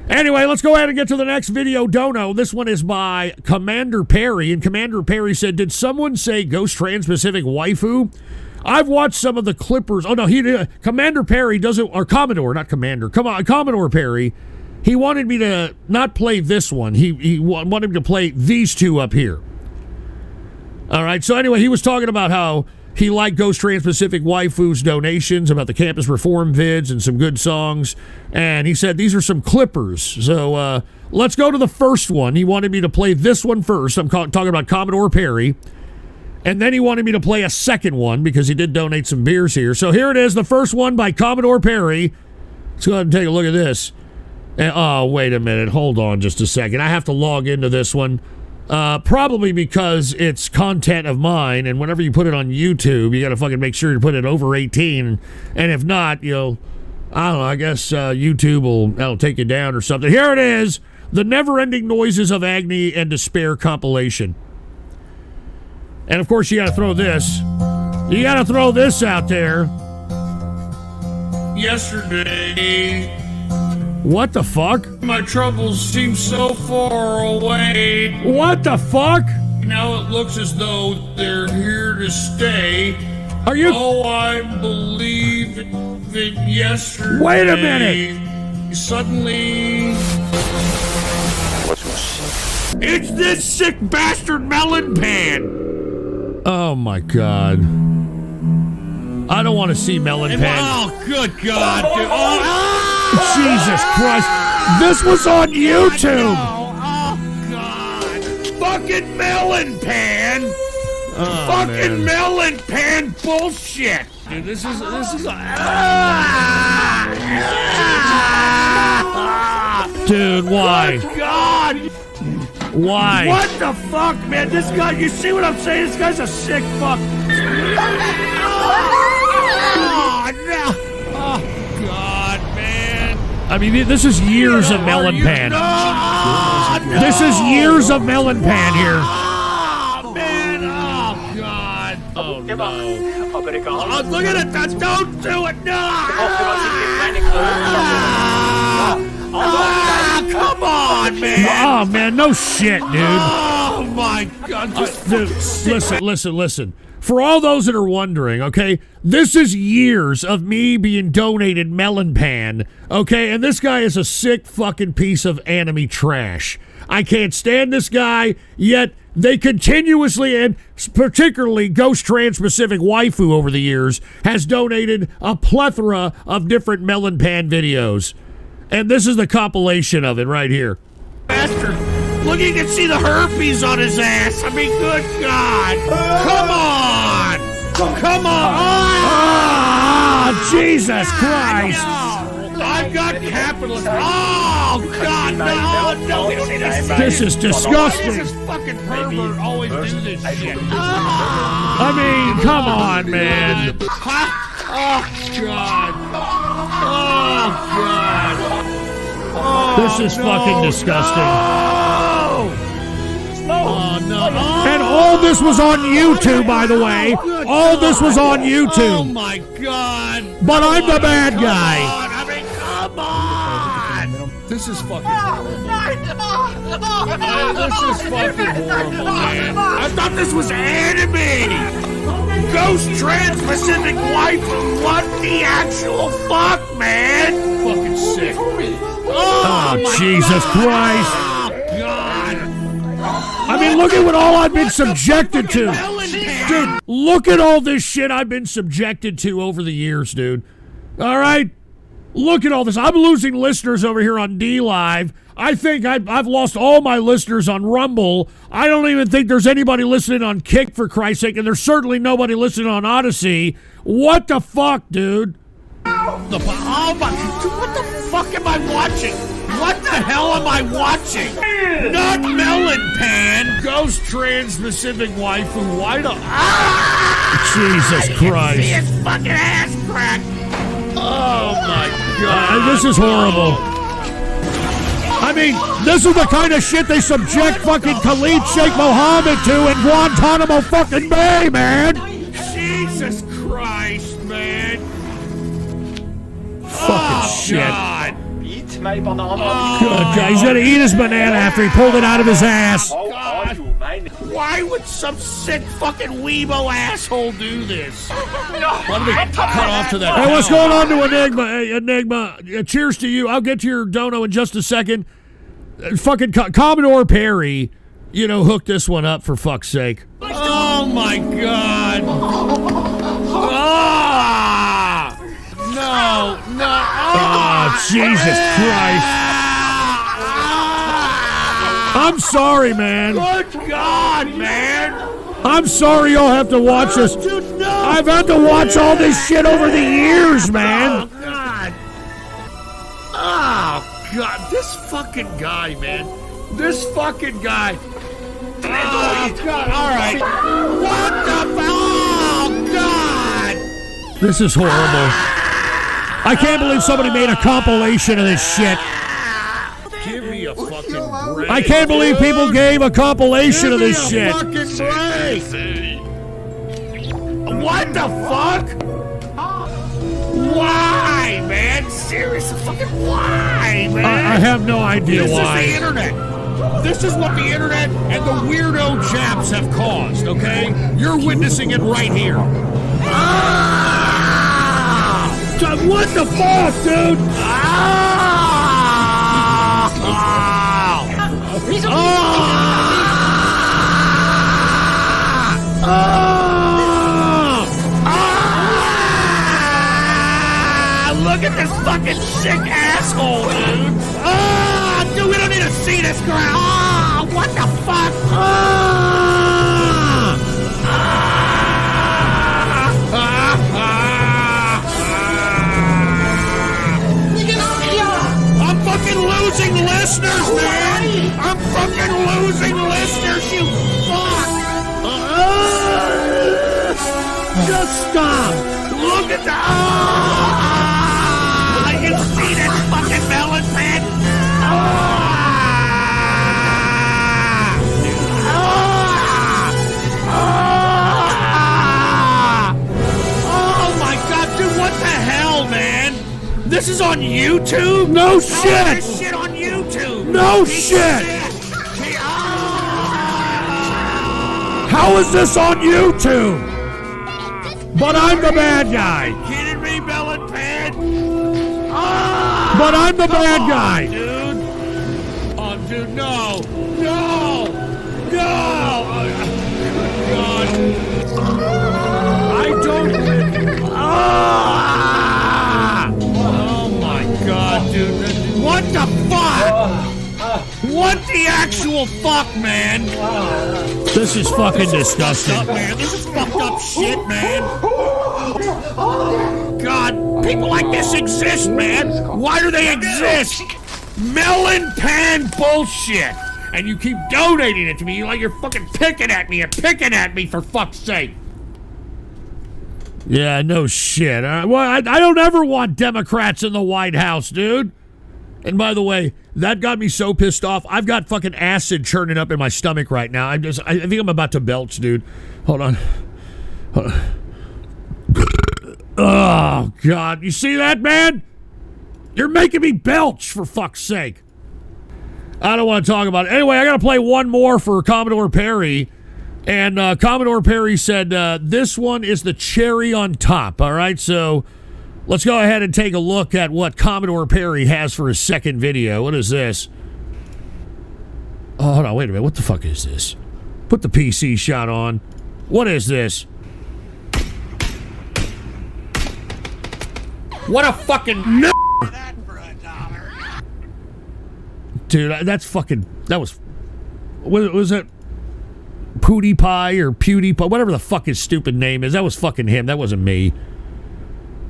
Anyway, let's go ahead and get to the next video dono. This one is by Commander Perry, and Commander Perry said, did someone say Ghost Trans-Pacific waifu? I've watched some of the clippers. Oh, no, Commander Perry doesn't, or Commodore, not Commander. Come on, Commodore Perry. He wanted me to not play this one. He wanted me to play these two up here. All right, so anyway, he was talking about how he liked Ghost Trans-Pacific Waifu's donations, about the Campus Reform vids and some good songs. And he said, these are some clippers. So let's go to the first one. He wanted me to play this one first. I'm talking about Commodore Perry. And then he wanted me to play a second one because he did donate some beers here. So here it is, the first one by Commodore Perry. Let's go ahead and take a look at this. Oh, wait a minute. Hold on just a second. I have to log into this one. Probably because it's content of mine, and whenever you put it on YouTube, you gotta fucking make sure you put it over 18, and if not, I don't know, I guess YouTube that'll take you down or something. Here it is, the Never-Ending Noises of Agony and Despair compilation. And of course, you gotta throw this. You gotta throw this out there. Yesterday... What the fuck? My troubles seem so far away. What the fuck? Now it looks as though they're here to stay. Are you? Oh, I believe that yesterday. Wait a minute. Suddenly. It's this sick bastard melonpan. Oh my god. I don't want to see melonpan. Oh, good god. Jesus Christ. This was on YouTube. Oh, God. Fucking melonpan. Oh, fucking melonpan bullshit. Dude, this is Dude, why? Oh, God. Why? What the fuck, man? This guy, you see what I'm saying? This guy's a sick fuck. Oh, no. Oh, God, man. I mean, this is years of melonpan. No. This is years of melonpan here. Oh, man. Oh, God. Oh, no. Oh, look at it. Don't do it. No. Come on, man. Oh, man. No shit, dude. Oh, my God. Dude, listen. For all those that are wondering, okay, this is years of me being donated melonpan, okay, and this guy is a sick fucking piece of anime trash. I can't stand this guy, yet they continuously, and particularly Ghost Trans-Pacific Waifu over the years, has donated a plethora of different melonpan videos. And this is the compilation of it right here. Bastard. Look, you can see the herpes on his ass. I mean, good God. Come on. Come on. Oh, Jesus Christ. I've got capitalism. Oh, God, no, we don't need to say this is disgusting. Why does this fucking pervert always do this shit? I mean, come on, man. Oh, God. Oh, God. Oh, this is fucking disgusting. Oh, no. And all this was on YouTube, by the way. All this was on YouTube. Oh, my God. But I'm the bad guy. I mean, come on. This is fucking horrible. This is fucking horrible, man. I thought this was anime. Ghost Trans-Pacific Waifu. What the actual fuck, man? Fucking sick. Oh, Jesus Christ. Oh, God. I mean, look at what all I've been subjected to. Dude, look at all this shit I've been subjected to over the years, dude. All right? Look at all this. I'm losing listeners over here on D-Live. I think I've lost all my listeners on Rumble. I don't even think there's anybody listening on Kick, for Christ's sake, and there's certainly nobody listening on Odyssey. What the fuck, dude? What the fuck am I watching? What the hell am I watching? Not melonpan. Ghost Trans-Pacific Waifu. Why the... Jesus Christ. See his fucking ass crack. Oh, my God. This is horrible. I mean, this is the kind of shit they subject fucking Khalid Sheikh Mohammed to in Guantanamo fucking Bay, man. Jesus Christ, man. Fucking shit. God. mij bananen. Good God, he's gonna eat his banana after he pulled it out of his ass. God. Why would some sick fucking weebo asshole do this? Why did they cut off to that? Hey, what's going on to Enigma? Hey, Enigma, cheers to you. I'll get to your dono in just a second. Fucking Commodore Perry, you know, hooked this one up for fuck's sake. Oh my God. Ah! No. Oh, Jesus Christ. I'm sorry, man. Good God, man. I'm sorry y'all have to watch this. Dude, no. I've had to watch all this shit over the years, man. Oh, God. Oh, God. This fucking guy, man. This fucking guy. Oh, God. All right. What the? Oh, God. This is horrible. I can't believe somebody made a compilation of this shit. Give me a fucking break. I can't believe people gave a compilation of this shit. Fucking break. What the fuck? Why, man? Seriously, fucking why, man? I have no idea why. This is the internet. This is what the internet and the weirdo chaps have caused, okay? You're witnessing it right here. What the fuck, dude? Look at this fucking sick asshole, dude. Dude, we don't need to see this girl. What the fuck? I'm fucking losing listeners, man. I'm fucking losing listeners, you fuck. Just stop. Look at the... you see this fucking melon pan? Oh my God, dude, what the hell, man? This is on YouTube? No shit! This shit on YouTube! No shit! How is this on YouTube? But I'm the bad guy. Kidding me, melon pan? But I'm the bad guy. Dude. Oh, dude, no. No. No. Oh, God. I don't. Oh, my God, dude. What the fuck? What the actual fuck, man? This is fucking disgusting. Man. This is fucked up shit, man. God, people like this exist, man. Why do they exist? Melon pan bullshit. And you keep donating it to me like you're fucking picking at me. You're picking at me, for fuck's sake. Yeah, no shit. Well, I don't ever want Democrats in the White House, dude. And by the way, that got me so pissed off. I've got fucking acid churning up in my stomach right now. I think I'm about to belch, dude. Hold on. Oh, God. You see that, man? You're making me belch, for fuck's sake. I don't want to talk about it. Anyway, I got to play one more for Commodore Perry. And Commodore Perry said, this one is the cherry on top. All right, so let's go ahead and take a look at what Commodore Perry has for his second video. What is this? Oh, hold on. Wait a minute. What the fuck is this? Put the PC shot on. What is this? What a fucking no! Dude, that's fucking... That was... What was it? PewDiePie or PewDiePie? Whatever the fuck his stupid name is. That was fucking him. That wasn't me.